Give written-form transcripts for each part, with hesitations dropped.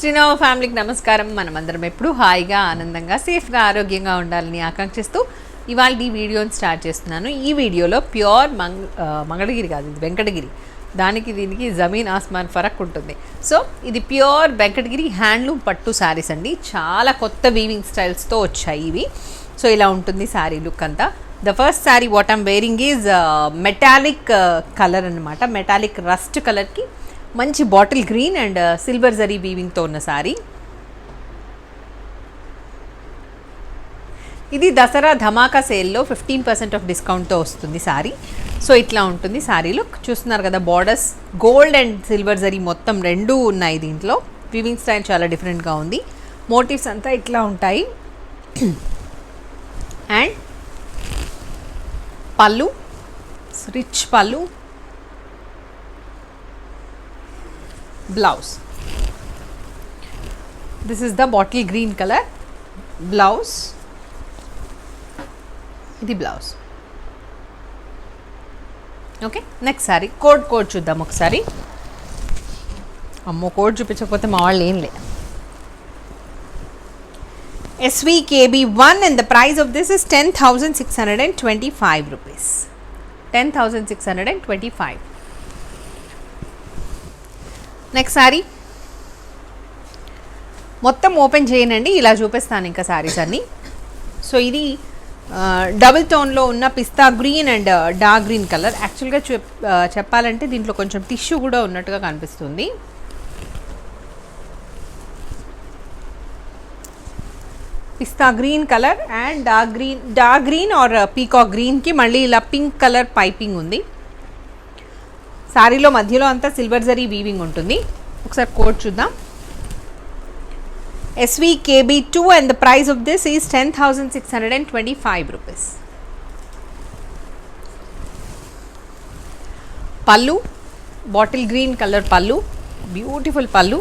శ్రీనవ ఫ్యామిలీకి నమస్కారం. మనమందరం ఎప్పుడు హాయిగా ఆనందంగా సేఫ్గా ఆరోగ్యంగా ఉండాలని ఆకాంక్షిస్తూ ఇవాళ ఈ వీడియోని స్టార్ట్ చేస్తున్నాను. ఈ వీడియోలో ప్యూర్ మంగళగిరి కాదు, ఇది వెంకటగిరి. దీనికి జమీన్ ఆస్మాన్ ఫరక్ ఉంటుంది. సో ఇది ప్యూర్ వెంకటగిరి హ్యాండ్లూమ్ పట్టు శారీస్ అండి. చాలా కొత్త వీవింగ్ స్టైల్స్తో వచ్చాయి ఇవి. సో ఇలా ఉంటుంది శారీ లుక్ అంతా. The first sari what I'm wearing is metallic colour అనమాట. మెటాలిక్ రస్ట్ కలర్కి మంచి bottle green and silver zari వీవింగ్తో ఉన్న శారీ. ఇది దసరా ధమాకా సేల్లో 15% ఆఫ్ డిస్కౌంట్తో వస్తుంది శారీ. సో ఇట్లా ఉంటుంది శారీ లుక్. చూస్తున్నారు కదా, borders gold and silver zari మొత్తం రెండూ ఉన్నాయి దీంట్లో. వీవింగ్ స్టైల్ చాలా డిఫరెంట్గా ఉంది. మోటివ్స్ అంతా ఇట్లా ఉంటాయి. అండ్ పళ్ళు, రిచ్ పళ్ళు, blouse. This is the bottle green color blouse. ఇది blouse. Okay, next sorry code చూద్దాం ఒకసారి. అమ్మో, కోడ్ చూపించకపోతే మా వాళ్ళు ఏం లే. SVKB1 and the price of this is 10,625 rupees. 10,625. Next sari మొత్తం ఓపెన్ చేయనండి, ఇలా చూపిస్తాను ఇంకా శారీస్ అన్నీ. సో ఇది డబుల్ టోన్లో ఉన్న pista green and dark green colour. యాక్చువల్గా చెప్పాలంటే దీంట్లో కొంచెం టిష్యూ కూడా ఉన్నట్టుగా కనిపిస్తుంది. Pista green colour and dark green or peacock గ్రీన్కి మళ్ళీ ఇలా పింక్ కలర్ పైపింగ్ ఉంది. శారీలో మధ్యలో అంతా సిల్వర్ జరీ వీవింగ్ ఉంటుంది. ఒకసారి కోడ్ చూద్దాం. SVKB2 and the price of this is 10,625 rupees. పళ్ళు బాటిల్ గ్రీన్ కలర్ పళ్ళు, బ్యూటిఫుల్ పళ్ళు.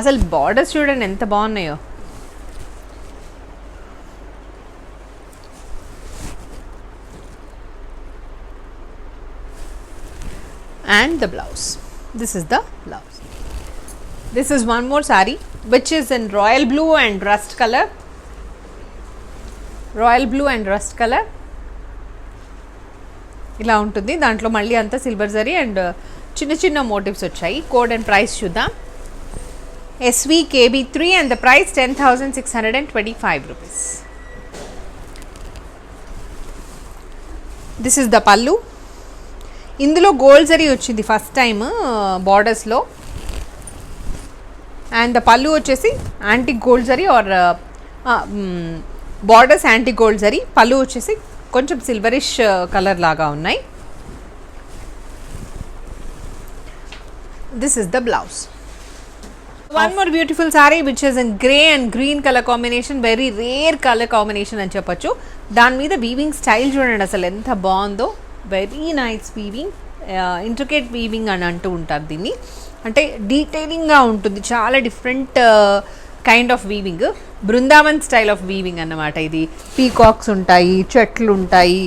అసలు బార్డర్స్ చూడండి ఎంత బాగున్నాయో. And the blouse. This is the blouse. This is one more saree which is in royal blue and rust color. Royal blue and rust color. ఇలా ఉంటుంది. దాంట్లో మళ్ళీ అంతా సిల్వర్ జరీ అండ్ చిన్న చిన్న మోటివ్స్ వచ్చాయి. కోడ్ అండ్ ప్రైస్ చూద్దాం. SVKB3 and the price 10,625 rupees. This is the pallu. ఇందులో గోల్డ్ జరీ వచ్చింది ఫస్ట్ టైం బార్డర్స్లో. అండ్ ద పళ్ళు వచ్చేసి antique gold zari or borders antique gold zari, pallu వచ్చేసి కొంచెం సిల్వరిష్ కలర్ లాగా ఉన్నాయి. This is the blouse. One more beautiful sari which is in grey and green colour combination. Very rare colour combination అని చెప్పొచ్చు. దాని మీద వీవింగ్ స్టైల్ చూడండి అసలు ఎంత బాగుందో. Very nice weaving, intricate weaving అని అంటూ ఉంటారు దీన్ని. అంటే డీటెయిలింగ్గా ఉంటుంది, చాలా different kind of weaving. Brindavan style of weaving అన్నమాట ఇది. పీకాక్స్ ఉంటాయి, చెట్లు ఉంటాయి,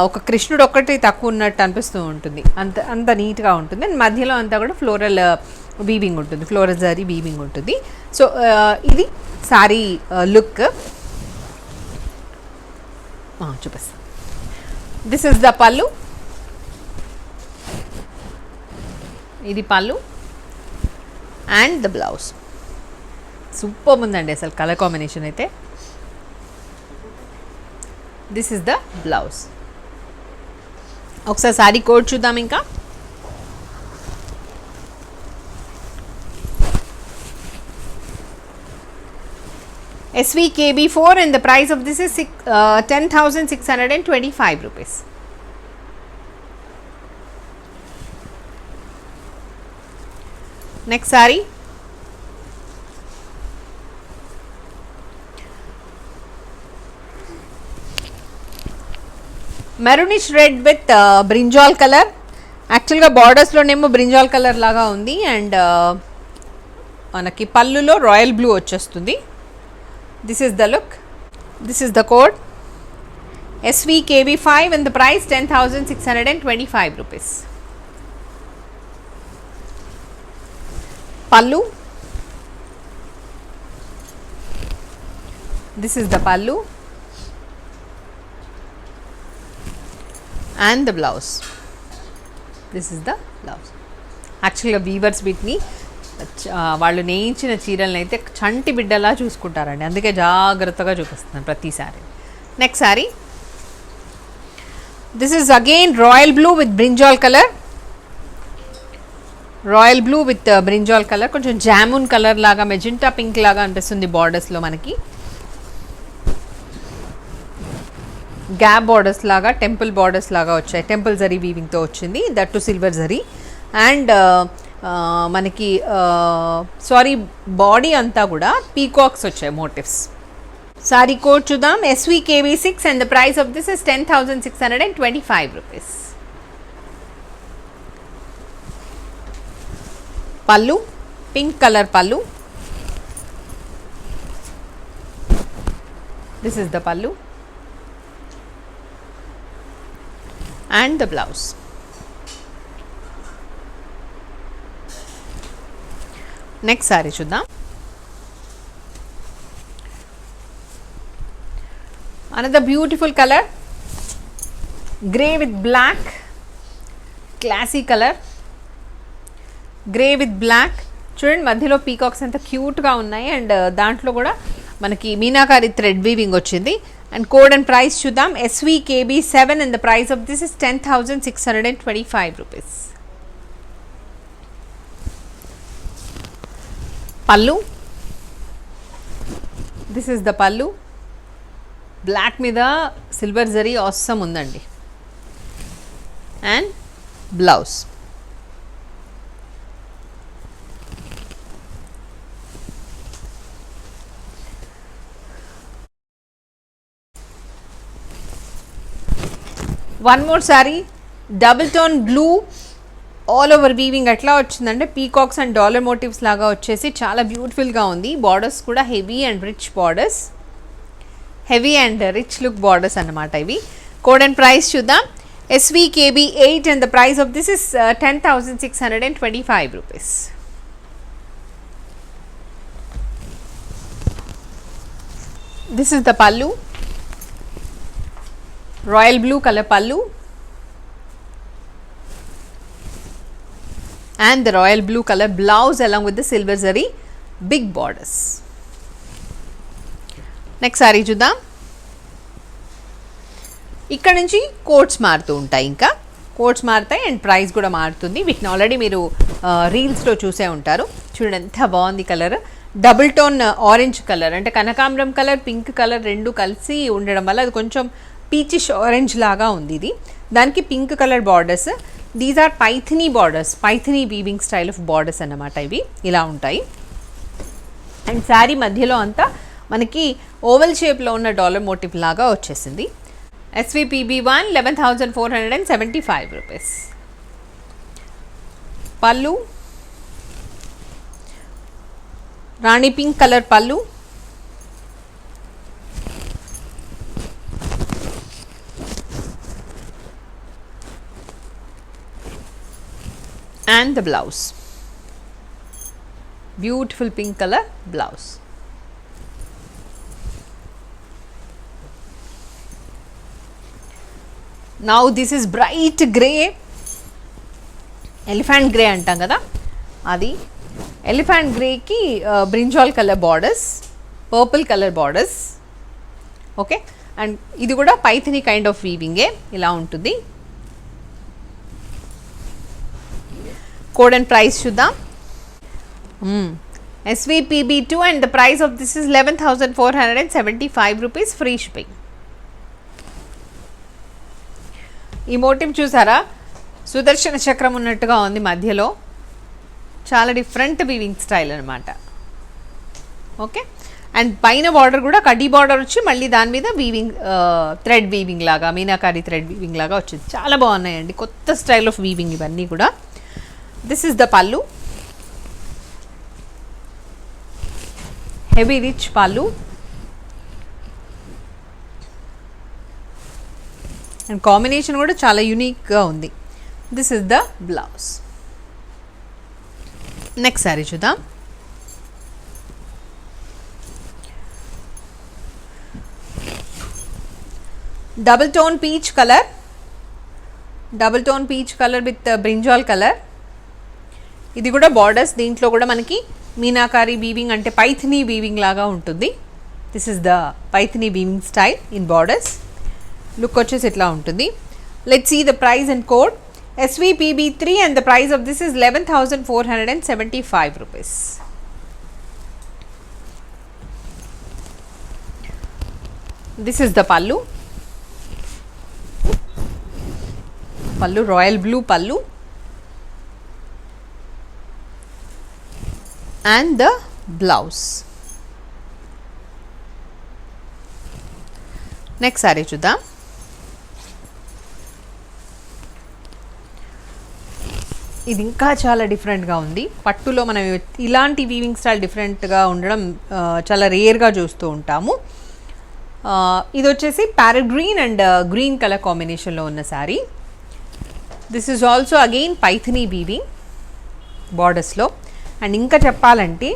ఒక కృష్ణుడు ఒక్కటి తక్కువ ఉన్నట్టు అనిపిస్తూ ఉంటుంది. అంత నీట్గా ఉంటుంది. అండ్ మధ్యలో అంతా కూడా ఫ్లోరల్ వీవింగ్ ఉంటుంది, ఫ్లోరల్ జరీ వీవింగ్ ఉంటుంది. సో ఇది సారీ లుక్. చూపిస్తాను. దిస్ ఇస్ ద పళ్ళు. ఇది పళ్ళు అండ్ ద బ్లౌజ్. సూపర్ ఉందండి అసలు కలర్ కాంబినేషన్ అయితే. This is the blouse. ఒకసారి సారీ కోడ్ చూద్దాం ఇంకా. SVKB4 and the price of this is 10,625 rupees. Next saree. Maroonish red with brinjal color. యాక్చువల్గా బార్డర్స్లోనేమో బ్రింజాల్ కలర్ లాగా ఉంది. అండ్ మనకి పళ్ళులో రాయల్ బ్లూ వచ్చేస్తుంది. This is the look. This is the code. SVKB5 and the price 10,625 rupees. Pallu this is the pallu and the blouse. This is the blouse. యాక్చువల్గా weavers వీటిని వాళ్ళు నేయించిన చీరలను అయితే చంటి బిడ్డలా చూసుకుంటారండి, అందుకే జాగ్రత్తగా చూపిస్తున్నాను ప్రతిసారి. Next sorry, this is again royal blue with brinjal colour. Royal blue with brinjal colour, కొంచెం జామున్ కలర్ లాగా మెజెంటా పింక్ లాగా అనిపిస్తుంది బార్డర్స్లో మనకి. గ్యాప్ బార్డర్స్ లాగా, టెంపుల్ బార్డర్స్ లాగా వచ్చాయి, టెంపుల్ జరీ వీవింగ్తో వచ్చింది, that to silver zari. And మనకి సారీ బాడీ అంతా కూడా పీకాక్స్ వచ్చాయి మోటివ్స్. సారీ కోడ్ చూద్దాం, SVKB6 and the price of this is 10,625 rupees. పల్లు పింక్ కలర్ పల్లు. This is the pallu and the blouse. Next sari చూద్దాం. Another beautiful colour, grey with black, classy colour, grey with black. చూడండి మధ్యలో peacocks ఎంత క్యూట్గా ఉన్నాయి, and దాంట్లో కూడా మనకి మీనాకారి థ్రెడ్ వీవింగ్ వచ్చింది. అండ్ కోడ్ అండ్ ప్రైస్ చూద్దాం, SVKB7 and the price of this is 10,625 rupees. పల్లు, దిస్ ఇస్ ద పల్లు. బ్లాక్ మీద సిల్వర్ జరీ ఆసమ్ ఉందండి. And blouse. One more sorry, double tone blue, all over weaving ఎట్లా వచ్చిందంటే peacocks and dollar motifs లాగా వచ్చేసి చాలా బ్యూటిఫుల్గా ఉంది. బార్డర్స్ కూడా heavy and rich borders, heavy and rich look borders అన్నమాట ఇవి. కోడ్ అండ్ ప్రైస్ చూద్దాం, SVKB8 and the price of this is 10,625 rupees. This is the పల్లు, రాయల్ బ్లూ కలర్ పల్లు and the royal blue color blouse along with the silver zari big borders. Next sari చూద్దాం. ఇక్కడ నుంచి quotes మారుతూ ఉంటాయి, ఇంకా quotes మారుతాయి అండ్ ప్రైస్ కూడా మారుతుంది. వీటిని ఆల్రెడీ మీరు రీల్స్లో చూసే ఉంటారు. చూడండి ఎంత బాగుంది colour, double tone orange colour, అంటే కనకాంబరం కలర్ పింక్ కలర్ రెండు కలిసి ఉండడం వల్ల అది కొంచెం పీచిష్ ఆరెంజ్ లాగా ఉంది. ఇది దానికి pink colour borders. These are Paithani borders, Paithani weaving style of borders అన్నమాట. ఇవి ఇలా ఉంటాయి. అండ్ శారీ మధ్యలో అంతా మనకి ఓవల్ షేప్లో ఉన్న డాలర్ మోటివ్ లాగా వచ్చేసింది. SVPB1 11,475 rupees. పల్లు రాణి పింక్ కలర్ పల్లు, and the blouse, beautiful pink color blouse. Now this is bright grey, elephant grey antam kada, adi elephant grey ki brinjal color borders, purple color borders. Okay, and ఇది కూడా Paithani kind of weaving ఇలా ఉంటుంది. Code and price చూద్దాం. SVPB2 and the price of this is 11,475 rupees, free shipping. ఈ motive చూసారా, సుదర్శన చక్రం ఉన్నట్టుగా ఉంది మధ్యలో, చాలా డిఫరెంట్ వీవింగ్ స్టైల్ అనమాట. ఓకే, అండ్ పైన బార్డర్ కూడా కడ్డీ బార్డర్ వచ్చి మళ్ళీ దాని మీద వీవింగ్ థ్రెడ్ వీవింగ్ లాగా, మీనాకారి థ్రెడ్ వీవింగ్ లాగా వచ్చింది. చాలా బాగున్నాయండి, కొత్త స్టైల్ ఆఫ్ వీవింగ్ ఇవన్నీ కూడా. This is the pallu, heavy rich pallu, and combination కూడా చాలా యూనిక్ గా ఉంది. This is the blouse. Next sari చూద్దాం. Double tone peach colour with brinjal colour. ఇది కూడా బార్డర్స్, దీంట్లో కూడా మనకి మీనాకారి వీవింగ్ అంటే పైథినీ వీవింగ్ లాగా ఉంటుంది. This is the Paithani weaving style in borders. Look వచ్చేసి ఇట్లా ఉంటుంది. Let's see the price and code. SVPB3 and the price of this is 11,475 rupees. This is the pallu. Royal blue pallu. And the blouse. Next saree చూద్దాం. ఇది ఇంకా చాలా డిఫరెంట్గా ఉంది. పట్టులో మనం ఇలాంటి వీవింగ్ స్టైల్ డిఫరెంట్గా ఉండడం చాలా రేర్గా చూస్తూ ఉంటాము. ఇది వచ్చేసి parrot green and green colour కాంబినేషన్లో ఉన్న sari. This is also again Paithani weaving బార్డర్స్లో. అండ్ ఇంకా చెప్పాలంటే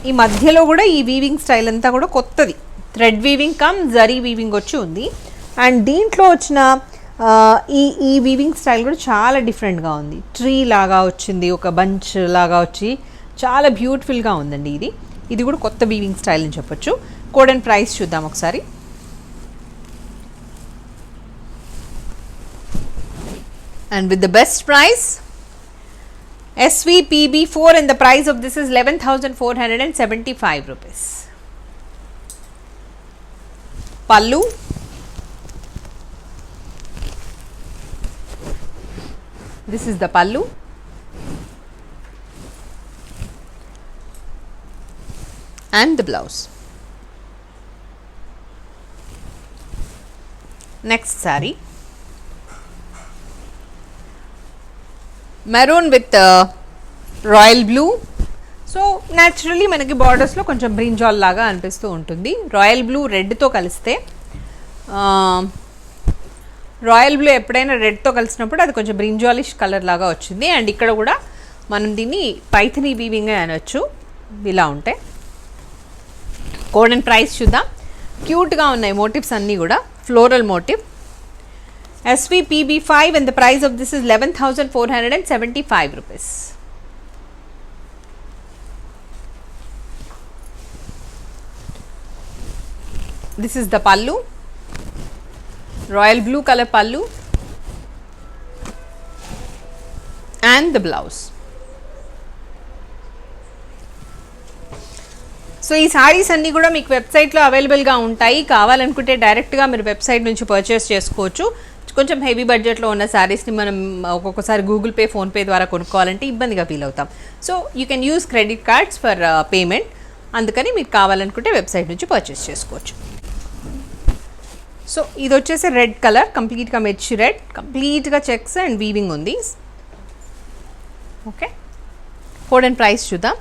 ఈ మధ్యలో కూడా ఈ వీవింగ్ స్టైల్ అంతా కూడా కొత్తది. Thread weaving come zari weaving వచ్చి ఉంది. అండ్ దీంట్లో వచ్చిన ఈ వీవింగ్ స్టైల్ కూడా చాలా డిఫరెంట్గా ఉంది. ట్రీ లాగా వచ్చింది, ఒక బంచ్ లాగా వచ్చి చాలా బ్యూటిఫుల్గా ఉందండి. ఇది కూడా కొత్త వీవింగ్ స్టైల్ అని చెప్పొచ్చు. కోడ్ అండ్ ప్రైస్ చూద్దాం ఒకసారి. And with the best price SVPB4 and the price of this is 11,475 rupees. Pallu. This is the pallu. And the blouse. Next saree. Maroon with royal blue. So naturally మనకి బార్డర్స్లో కొంచెం brinjal లాగా అనిపిస్తూ ఉంటుంది. Royal blue రెడ్తో కలిస్తే, royal blue ఎప్పుడైనా రెడ్తో కలిసినప్పుడు అది కొంచెం బ్రింజాలిష్ కలర్ లాగా వచ్చింది. అండ్ ఇక్కడ కూడా మనం దీన్ని పైథినీ వీవింగ్ అనొచ్చు ఇలా ఉంటే. కోడ్ అండ్ ప్రైస్ చూద్దాం. క్యూట్గా ఉన్నాయి మోటివ్స్ అన్నీ కూడా, floral motif. SVPB5 and the price of this is 11,475 rupees. This is the pallu, royal blue color pallu and the blouse. So ఈ సారీస్ అన్నీ కూడా మీకు వెబ్సైట్లో అవైలబుల్గా ఉంటాయి. కావాలనుకుంటే డైరెక్ట్గా మీరు వెబ్సైట్ నుంచి పర్చేస్ చేసుకోవచ్చు. కొంచెం హెవీ బడ్జెట్లో ఉన్న శారీస్ని మనం ఒక్కొక్కసారి గూగుల్ పే, ఫోన్పే ద్వారా కొనుక్కోవాలంటే ఇబ్బందిగా ఫీల్ అవుతాం. So you can use credit cards for payment. అందుకని మీకు కావాలనుకుంటే వెబ్సైట్ నుంచి పర్చేస్ చేసుకోవచ్చు. సో ఇది వచ్చేసి రెడ్ కలర్, కంప్లీట్గా మిర్చి రెడ్, కంప్లీట్గా చెక్స్ అండ్ వీవింగ్ ఉంది. ఓకే, కోడ్ అండ్ ప్రైస్ చూద్దాం.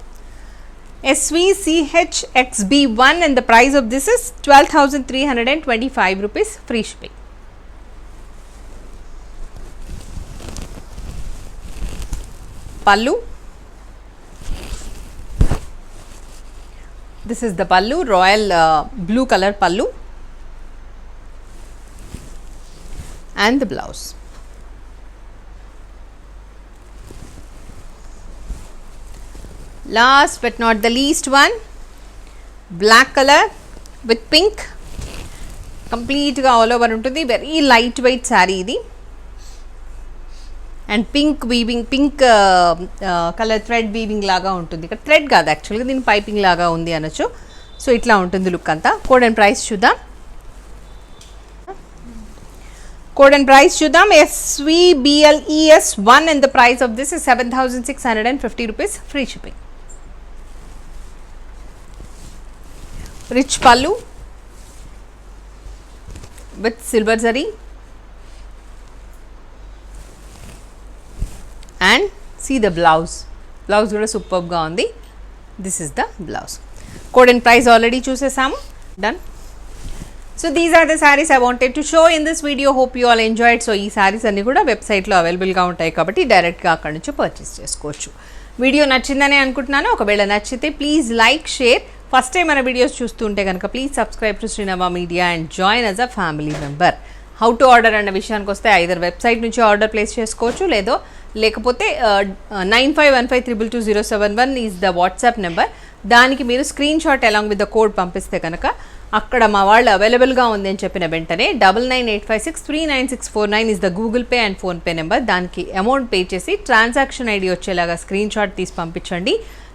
SVCHXB1 and the price of this is 12,325 rupees, free shipping. Pallu. This is the pallu, royal blue color pallu and the blouse. Last but not the least one, black color with pink, complete ga all over untundi, very light weight saree idi. And pink weaving, pink color thread weaving laga untundi. Ikkada thread kaadu actually, deen piping laga undi anachu. So itla untundi look anta. Code and price chuddam. Code and price chuddam. SVBLES1 and the price of this is 7,650 rupees, free shipping. Rich pallu with silver zari and see the blouse kuda superb ga undi. This is the blouse. Code and price already chusesamu, done. So these are the sarees I wanted to show in this video. Hope you all enjoyed. So ee sarees anni kuda website lo available ga untayi kabatti direct ga akkadi nunchi purchase chesukochu. Video నచ్చిందని అనుకుంటున్నాను. ఒకవేళ నచ్చితే please like, share first time మన videos చూస్తుంటే కనుక please subscribe to Srinava media and join as a family member. How to order అన్న విషయానికి వస్తే ఐదర్ వెబ్సైట్ నుంచి ఆర్డర్ ప్లేస్ చేసుకోవచ్చు, లేకపోతే 9515222071 ఈజ్ ద వాట్సాప్ నెంబర్. దానికి మీరు screenshot along with the code పంపిస్తే కనుక అక్కడ మా వాళ్ళు అవైలబుల్గా ఉంది అని చెప్పిన వెంటనే 9985639649 is the Google pay and PhonePe number. దానికి అమౌంట్ పే చేసి ట్రాన్సాక్షన్ ఐడి వచ్చేలాగా స్క్రీన్ షాట్ తీసి పంపించండి.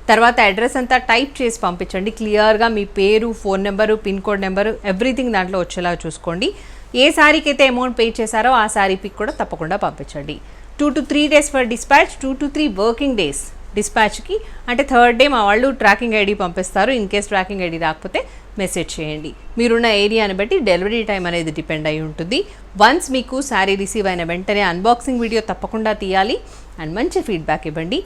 తర్వాత అడ్రస్ అంతా టైప్ చేసి పంపించండి. క్లియర్గా మీ పేరు, phone number, pin code number everything దాంట్లో వచ్చేలాగా చూసుకోండి. ఏ శారీకి అయితే అమౌంట్ పే చేశారో ఆ శారీ పిక్ కూడా తప్పకుండా పంపించండి. 2 to 3 days for dispatch, 2 to 3 working days డిస్పాచ్కి. అంటే థర్డ్ డే మా వాళ్ళు ట్రాకింగ్ ఐడి పంపిస్తారు. ఇన్ కేస్ ట్రాకింగ్ ఐడి రాకపోతే మెసేజ్ చేయండి. మీరున్న ఏరియాని బట్టి డెలివరీ టైం అనేది డిపెండ్ అయి ఉంటుంది. వన్స్ మీకు శారీ రిసీవ్ అయిన వెంటనే అన్బాక్సింగ్ వీడియో తప్పకుండా తీయాలి అండ్ మంచి ఫీడ్బ్యాక్ ఇవ్వండి.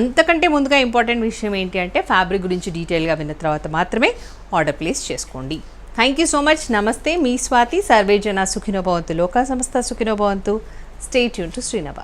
అంతకంటే ముందుగా ఇంపార్టెంట్ విషయం ఏంటి అంటే ఫ్యాబ్రిక్ గురించి డీటెయిల్గా విన్న తర్వాత మాత్రమే ఆర్డర్ ప్లేస్ చేసుకోండి. Thank you so much. నమస్తే, మీ స్వాతి. సర్వే జన సుఖినో భవంతు, లోకా సమస్త సుఖినో భవంతు. Stay tune to Srinava.